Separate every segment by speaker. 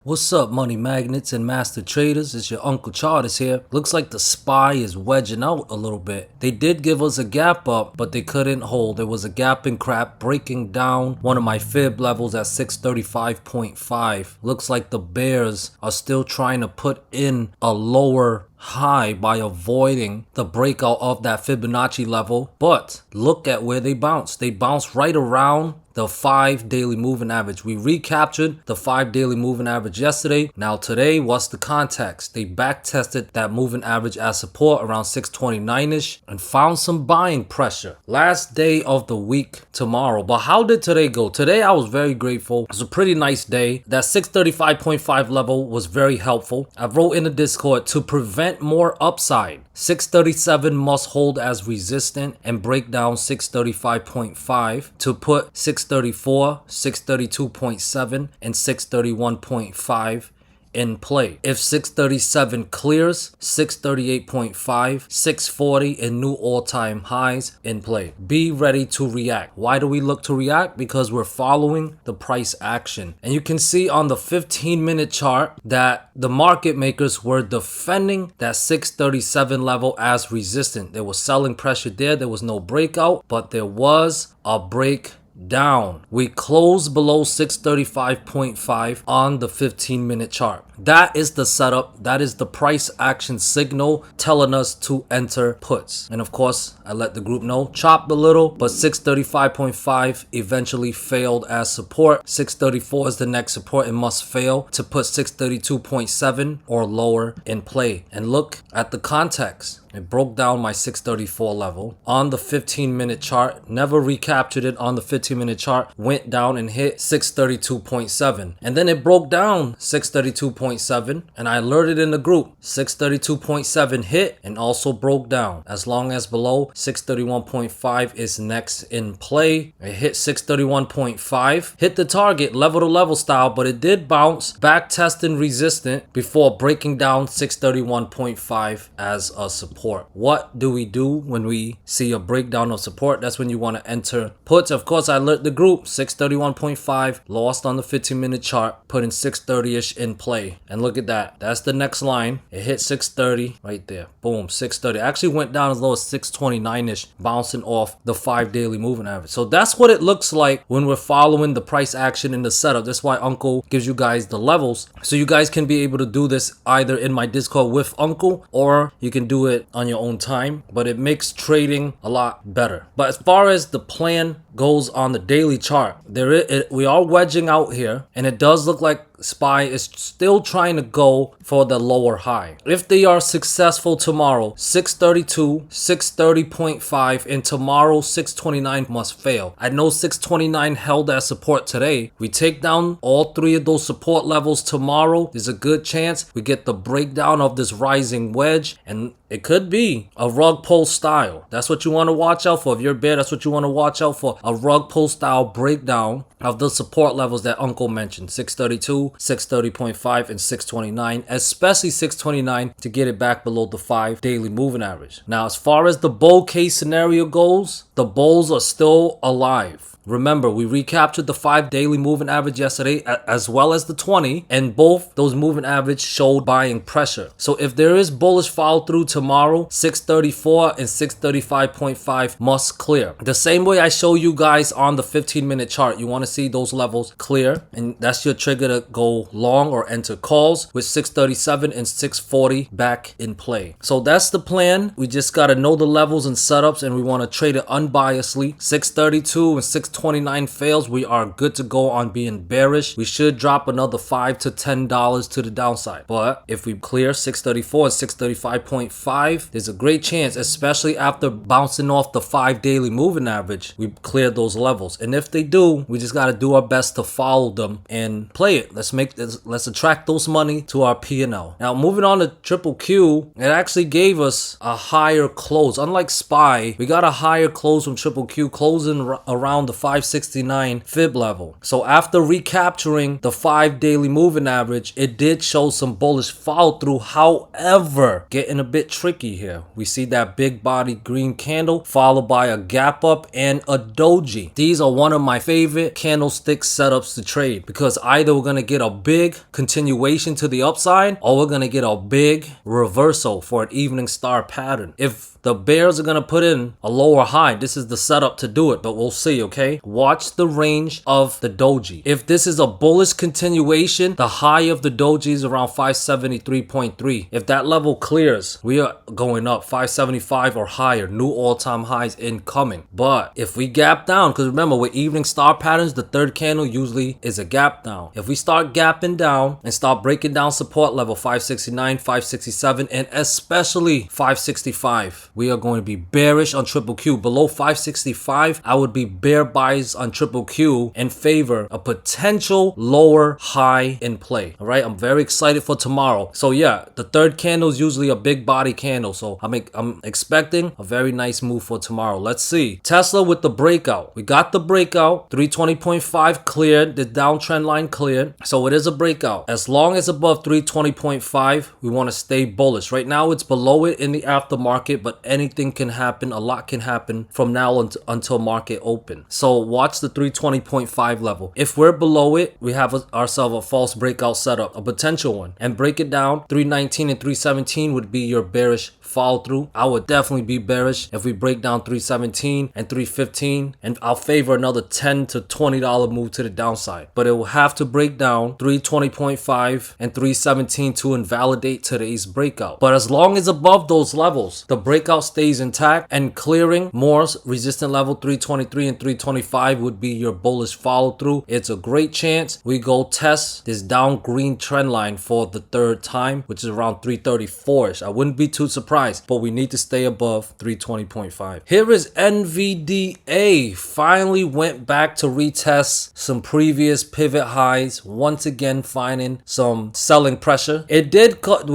Speaker 1: What's up, money magnets and master traders? It's your Uncle Charters here. Looks like the SPY is wedging out a little bit. They did give us a gap up, but they couldn't hold. There was a gap and crap breaking down one of my fib levels at 635.5. Looks like the bears are still trying to put in a lower high by avoiding the breakout of that Fibonacci level. But look at where they bounced. They bounced right around the 5 daily moving average. We recaptured the 5 daily moving average yesterday. Now today, what's the context? They back tested that moving average as support around 629-ish and found some buying pressure. Last day of the week tomorrow. But how did today go? Today I was very grateful. It was a pretty nice day. That 635.5 level was very helpful. I wrote in the Discord to prevent more upside. 637 must hold as resistant and break down 635.5 to put 634, 632.7, and 631.5 in play. If 637 clears, 638.5, 640 and new all-time highs in play. Be ready to react. Why do we look to react? Because we're following the price action. And you can see on the 15-minute chart that the market makers were defending that 637 level as resistant. There was selling pressure there. There was no breakout, but there was a break down. We closed below 635.5 on the 15-minute chart. That is the setup. That is the price action signal telling us to enter puts. And of course, I let the group know, chopped a little, but 635.5 eventually failed as support. 634 is the next support. It must fail to put 632.7 or lower in play. And look at the context. It broke down my 634 level on the 15-minute chart, never recaptured it on the 15-minute chart, went down and hit 632.7. And then it broke down 632.7 and I alerted in the group. 632.7 hit and also broke down. As long as below 631.5 is next in play. It hit 631.5, hit the target level to level style, but it did bounce, back testing resistant before breaking down 631.5 as a support. What do we do when we see a breakdown of support? That's when you want to enter puts. Of course, I alert the group. 631.5 lost on the 15-minute chart, putting 630-ish in play. And look at that. That's the next line. It hit 630 right there. Boom, 630. Actually went down as low as 629-ish, bouncing off the 5 daily moving average. So that's what it looks like when we're following the price action in the setup. That's why Uncle gives you guys the levels. So you guys can be able to do this either in my Discord with Uncle or you can do it on your own time, but it makes trading a lot better. But as far as the plan goes on the daily chart, we are wedging out here, and it does look like SPY is still trying to go for the lower high. If they are successful tomorrow, 632, 630.5, and tomorrow 629 must fail. I know 629 held as support today. We take down all 3 of those support levels tomorrow. There's a good chance we get the breakdown of this rising wedge, and it could be a rug pull style. That's what you want to watch out for. If you're a bear, that's what you want to watch out for. A rug pull style breakdown of the support levels that Uncle mentioned. 632, 630.5, and 629. Especially 629 to get it back below the 5 daily moving average. Now, as far as the bull case scenario goes, the bulls are still alive. Remember, we recaptured the 5 daily moving average yesterday as well as the 20, and both those moving average showed buying pressure. So if there is bullish follow through tomorrow, 634 and 635.5 must clear. The same way I show you guys on the 15-minute chart, you want to see those levels clear, and that's your trigger to go long or enter calls with 637 and 640 back in play. So that's the plan. We just got to know the levels and setups, and we want to trade it unbiasedly. 632 and 629 fails, we are good to go on being bearish. We should drop another $5 to $10 to the downside. But if we clear 634 and 635.5, there's a great chance, especially after bouncing off the 5 daily moving average, we clear those levels. And if they do, we just got to do our best to follow them and play it. Let's attract those money to our P&L. Now, moving on to QQQ, it actually gave us a higher close. Unlike SPY, we got a higher close from QQQ, closing around the 569 fib level. So after recapturing the 5 daily moving average, it did show some bullish follow through. However, getting a bit tricky here. We see that big body green candle followed by a gap up and a doji. These are one of my favorite candlestick setups to trade because either we're going to get a big continuation to the upside or we're going to get a big reversal for an evening star pattern. If the bears are going to put in a lower high, this is the setup to do it, but we'll see, okay? Watch the range of the doji. If this is a bullish continuation, the high of the doji is around 573.3. If that level clears, we are going up 575 or higher, new all-time highs incoming. But if we gap down, because remember with evening star patterns, the third candle usually is a gap down. If we start gapping down and start breaking down support level 569, 567, and especially 565, we are going to be bearish on triple Q. Below 565, I would be bear buys on triple Q and favor a potential lower high in play. All right, I'm very excited for tomorrow. So yeah, the third candle is usually a big body candle. So I'm expecting a very nice move for tomorrow. Let's see. Tesla with the breakout. We got the breakout. 320.5 cleared. The downtrend line cleared. So it is a breakout. As long as above 320.5, we want to stay bullish. Right now, it's below it in the aftermarket, but anything can happen. A lot can happen from now until market open. So watch the 320.5 level. If we're below it, we have ourselves a false breakout setup, a potential one. And break it down, 319 and 317 would be your bearish follow through. I would definitely be bearish if we break down 317 and 315, and I'll favor another $10 to $20 move to the downside. But it will have to break down 320.5 and 317 to invalidate today's breakout. But as long as above those levels, the breakout stays intact and clearing more resistant level 323 and 325 would be your bullish follow through. It's a great chance we go test this down green trend line for the third time, which is around 334ish. I wouldn't be too surprised, but we need to stay above 320.5. Here is NVDA. Finally went back to retest some previous pivot highs, once again finding some selling pressure. We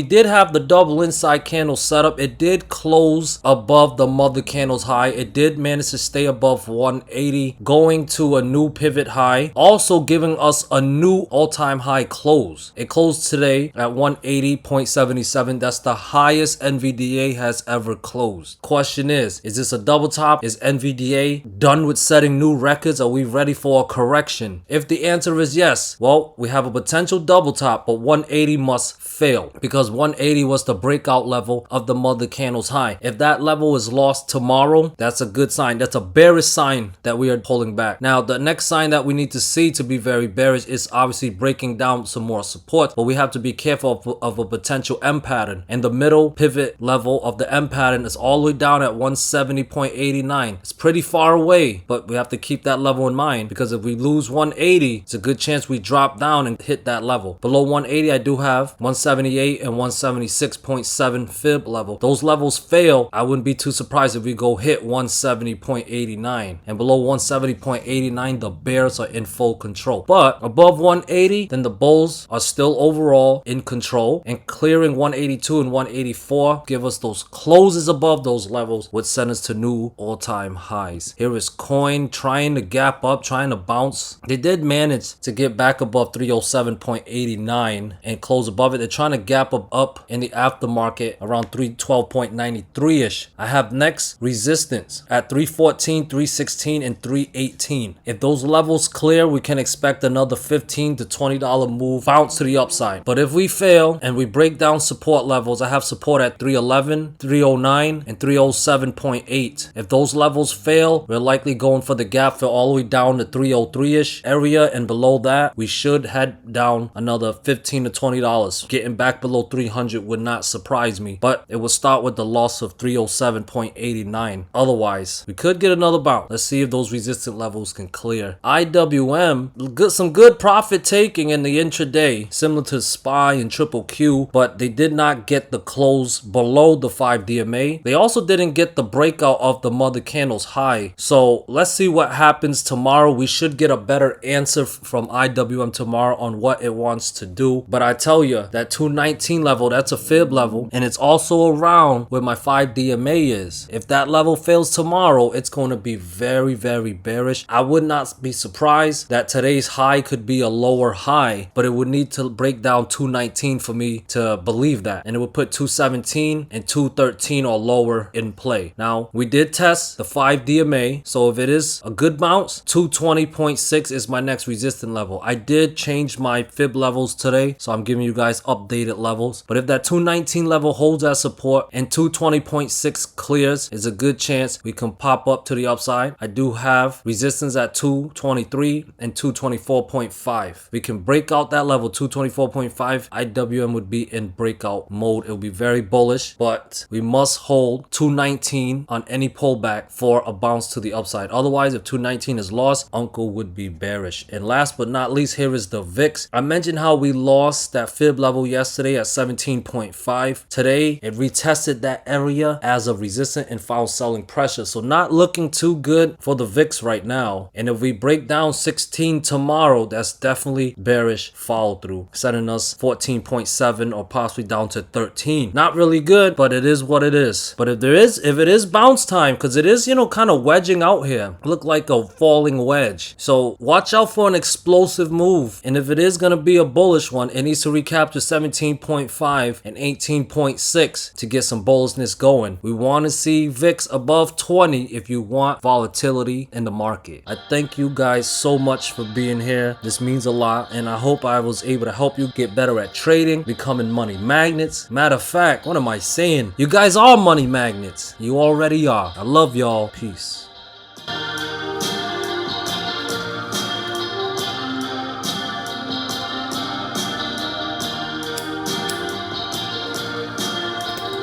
Speaker 1: did have the double inside candle setup. It did close above the mother candle's high. It did manage to stay above 180, going to a new pivot high, also giving us a new all-time high close. It closed today at 180.77. That's the highest NVDA has ever closed. Question is this a double top? Is NVDA done with setting new records? Are we ready for a correction? If the answer is yes, well, we have a potential double top, but 180 must fail because 180 was the breakout level of the mother candle's high. If that level is lost tomorrow, that's a good sign. That's a bearish sign that we are pulling back. Now, the next sign that we need to see to be very bearish is obviously breaking down some more support, but we have to be careful of a potential M pattern. And the middle pivot level of the M pattern is all the way down at 170.89. It's pretty far away, but we have to keep that level in mind because if we lose 180, it's a good chance we drop down and hit that level. Below 180, I do have 178 and 176.7 fib level. Those levels fail, I wouldn't be too surprised if we go hit 170.89. And below 170.89, the bears are in full control. But above 180, then the bulls are still overall in control, and clearing 182 and 184 give us those closes above those levels, which send us to new all-time highs. Here is coin trying to gap up, trying to bounce. They did manage to get back above 307.89 and close above it. They're trying to gap up in the aftermarket around 312.93ish. I have next resistance at 314, 316, and 318. If those levels clear, we can expect another $15 to $20 move bounce to the upside. But if we fail and we break down support levels, I have support at 311, 309, and 307.8. If those levels fail, we're likely going for the gap fill all the way down to 303ish area, and below that, we should head down another $15 to $20. Getting back below 300 would not surprise me, but it will start with the loss of 307.89. Otherwise, we could get another bounce. Let's see if those resistant levels can clear. IWM, some good profit taking in the intraday, similar to SPY and triple Q, but they did not get the close below the 5 DMA. They also didn't get the breakout of the mother candle's high. So let's see what happens tomorrow. We should get a better answer from IWM tomorrow on what it wants to do. But I tell you, that 219 level, that's a fib level, and it's also around where my 5 DMA is. If that level fails tomorrow, it's going to be very, very very bearish. I would not be surprised that today's high could be a lower high, but it would need to break down 219 for me to believe that, and it would put 217 and 213 or lower in play. Now, we did test the 5 DMA, so if it is a good bounce, 220.6 is my next resistance level. I did change my fib levels today, so I'm giving you guys updated levels, but if that 219 level holds as support and 220.6 clears, is a good chance we can pop up to the upside. I do have resistance at 223 and 224.5. We can break out that level 224.5. IWM would be in breakout mode. It would be very bullish, but we must hold 219 on any pullback for a bounce to the upside. Otherwise, if 219 is lost, Uncle would be bearish. And last but not least, here is the VIX. I mentioned how we lost that fib level yesterday at 17.5. Today, it retested that area as a resistance and found selling pressure. So not looking too good for the VIX right now. And if we break down 16 tomorrow, that's definitely bearish follow through, setting us 14.7 or possibly down to 13. Not really good, but it is what it is. But if it is bounce time, because it is, kind of wedging out here, look like a falling wedge. So watch out for an explosive move. And if it is going to be a bullish one, it needs to recapture 17.5 and 18.6 to get some bullishness going. We want to see VIX above 20 if you want volatility in the market. I thank you guys so much for being here. This means a lot, and I hope I was able to help you get better at trading, becoming money magnets. Matter of fact, what am I saying? You guys are money magnets. You already are. I love y'all. Peace.